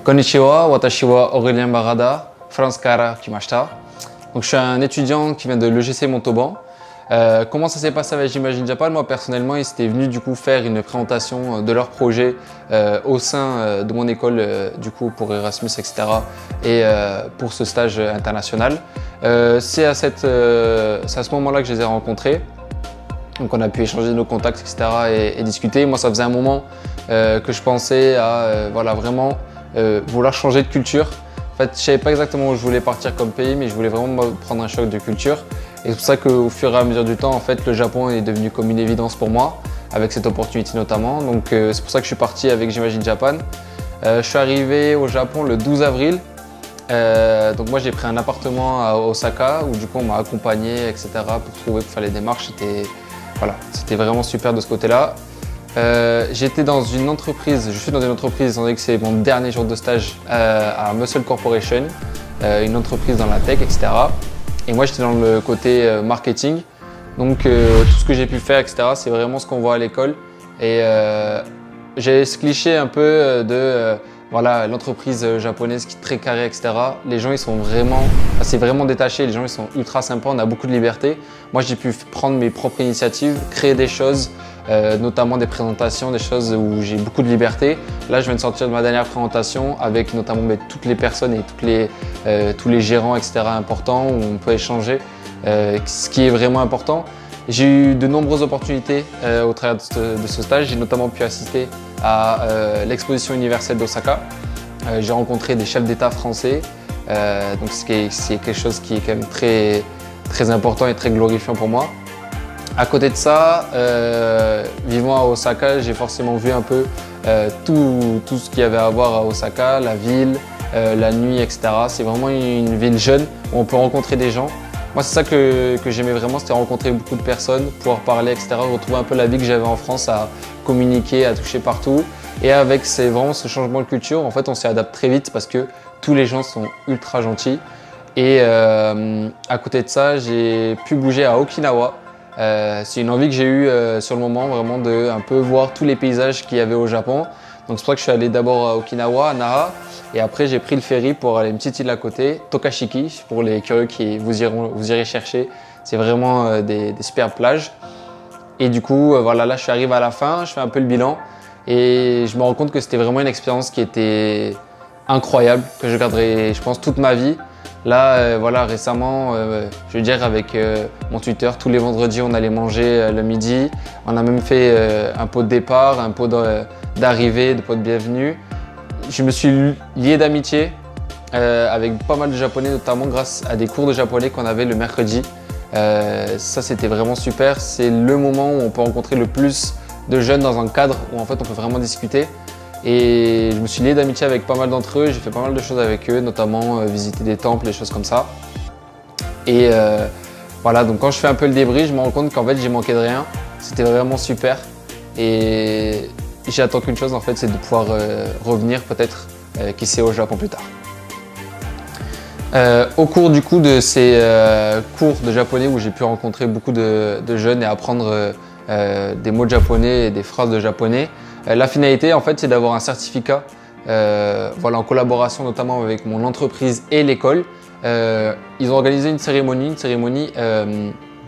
Konnichiwa, watashi wa Aurélien Barada, France Kara Kimashita. Donc je suis un étudiant qui vient de l'EGC Montauban. Comment ça s'est passé avec J'imagine Japan? Moi personnellement, ils étaient venus du coup faire une présentation de leur projet au sein de mon école du coup pour Erasmus, etc. et pour ce stage international. C'est à ce moment-là que je les ai rencontrés. Donc on a pu échanger nos contacts, etc. et discuter. Moi, ça faisait un moment que je pensais à voilà, vraiment vouloir changer de culture. En fait, je ne savais pas exactement où je voulais partir comme pays, mais je voulais vraiment prendre un choc de culture. Et c'est pour ça qu'au fur et à mesure du temps, en fait, le Japon est devenu comme une évidence pour moi, avec cette opportunité notamment. Donc c'est pour ça que je suis parti avec J'imagine Japan. Je suis arrivé au Japon le 12 avril. Donc moi j'ai pris un appartement à Osaka où du coup on m'a accompagné, etc. pour faire les démarches. C'était vraiment super de ce côté-là. J'étais dans une entreprise, je suis dans une entreprise, étant donné que c'est mon dernier jour de stage à Muscle Corporation, une entreprise dans la tech, etc. Et moi j'étais dans le côté marketing. Donc tout ce que j'ai pu faire, etc. c'est vraiment ce qu'on voit à l'école. Et j'ai ce cliché un peu de voilà, l'entreprise japonaise qui est très carrée, etc. Les gens, ils sont vraiment, c'est vraiment détaché. Les gens, ils sont ultra sympas. On a beaucoup de liberté. Moi, j'ai pu prendre mes propres initiatives, créer des choses, notamment des présentations, des choses où j'ai beaucoup de liberté. Là, je viens de sortir de ma dernière présentation avec notamment toutes les personnes et tous les gérants, etc. importants où on peut échanger, ce qui est vraiment important. J'ai eu de nombreuses opportunités au travers de ce stage. J'ai notamment pu assister à l'exposition universelle d'Osaka. J'ai rencontré des chefs d'État français, donc c'est quelque chose qui est quand même très important et très glorifiant pour moi. À côté de ça, vivant à Osaka, j'ai forcément vu un peu tout ce qu'il y avait à voir à Osaka, la ville, la nuit, etc. C'est vraiment une ville jeune où on peut rencontrer des gens. Moi, c'est ça que j'aimais vraiment, c'était rencontrer beaucoup de personnes, pouvoir parler, etc. Retrouver un peu la vie que j'avais en France, à communiquer, à toucher partout. Et avec vraiment ce changement de culture, en fait, on s'y adapte très vite parce que tous les gens sont ultra gentils. Et à côté de ça, j'ai pu bouger à Okinawa. C'est une envie que j'ai eue sur le moment, vraiment de un peu voir tous les paysages qu'il y avait au Japon. Donc c'est pour ça que je suis allé d'abord à Okinawa, à Nara, et après j'ai pris le ferry pour aller à une petite île à côté, Tokashiki, pour les curieux qui vous irez chercher. C'est vraiment des superbes plages. Et du coup, voilà, là je suis arrivé à la fin, je fais un peu le bilan et je me rends compte que c'était vraiment une expérience qui était incroyable, que je garderai, je pense, toute ma vie. Là, voilà, récemment, je veux dire, avec mon tuteur, tous les vendredis, on allait manger le midi. On a même fait un pot de départ, un pot d'arrivée, de pot de bienvenue. Je me suis lié d'amitié avec pas mal de Japonais, notamment grâce à des cours de japonais qu'on avait le mercredi. Ça, c'était vraiment super. C'est le moment où on peut rencontrer le plus de jeunes dans un cadre où en fait, on peut vraiment discuter. Et je me suis lié d'amitié avec pas mal d'entre eux, j'ai fait pas mal de choses avec eux, notamment visiter des temples, des choses comme ça. Et voilà, donc quand je fais un peu le débrief, je me rends compte qu'en fait j'ai manqué de rien. C'était vraiment super. Et j'attends qu'une chose en fait, c'est de pouvoir revenir peut-être, qui sait, au Japon plus tard. Au cours du coup de ces cours de japonais où j'ai pu rencontrer beaucoup de jeunes et apprendre des mots de japonais et des phrases de japonais, la finalité, en fait, c'est d'avoir un certificat, voilà, en collaboration notamment avec mon entreprise et l'école. Ils ont organisé une cérémonie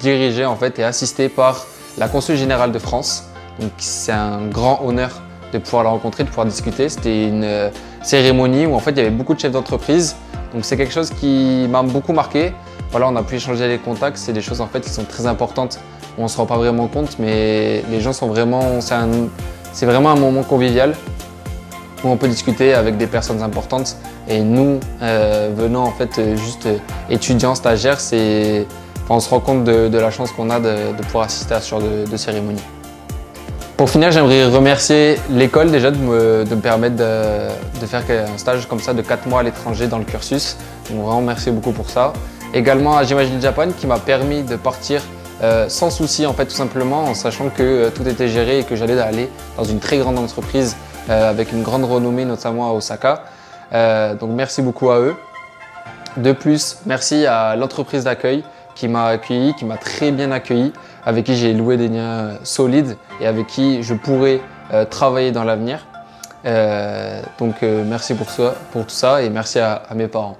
dirigée en fait et assistée par la consul générale de France. Donc, c'est un grand honneur de pouvoir la rencontrer, de pouvoir discuter. C'était une cérémonie où en fait il y avait beaucoup de chefs d'entreprise. Donc, c'est quelque chose qui m'a beaucoup marqué. Voilà, on a pu échanger les contacts. C'est des choses en fait qui sont très importantes. On ne se rend pas vraiment compte, mais les gens sont vraiment. C'est vraiment un moment convivial où on peut discuter avec des personnes importantes. Et nous, venant en fait juste étudiants, stagiaires, on se rend compte de la chance qu'on a de pouvoir assister à ce genre de cérémonie. Pour finir, j'aimerais remercier l'école déjà de me permettre de faire un stage comme ça de 4 mois à l'étranger dans le cursus. Donc vraiment merci beaucoup pour ça. Également à J'imagine Japan qui m'a permis de partir sans souci en fait, tout simplement en sachant que tout était géré et que j'allais aller dans une très grande entreprise avec une grande renommée, notamment à Osaka. Donc merci beaucoup à eux. De plus, merci à l'entreprise d'accueil qui m'a accueilli, qui m'a très bien accueilli, avec qui j'ai loué des liens solides et avec qui je pourrai travailler dans l'avenir. Donc merci pour tout ça et merci à mes parents.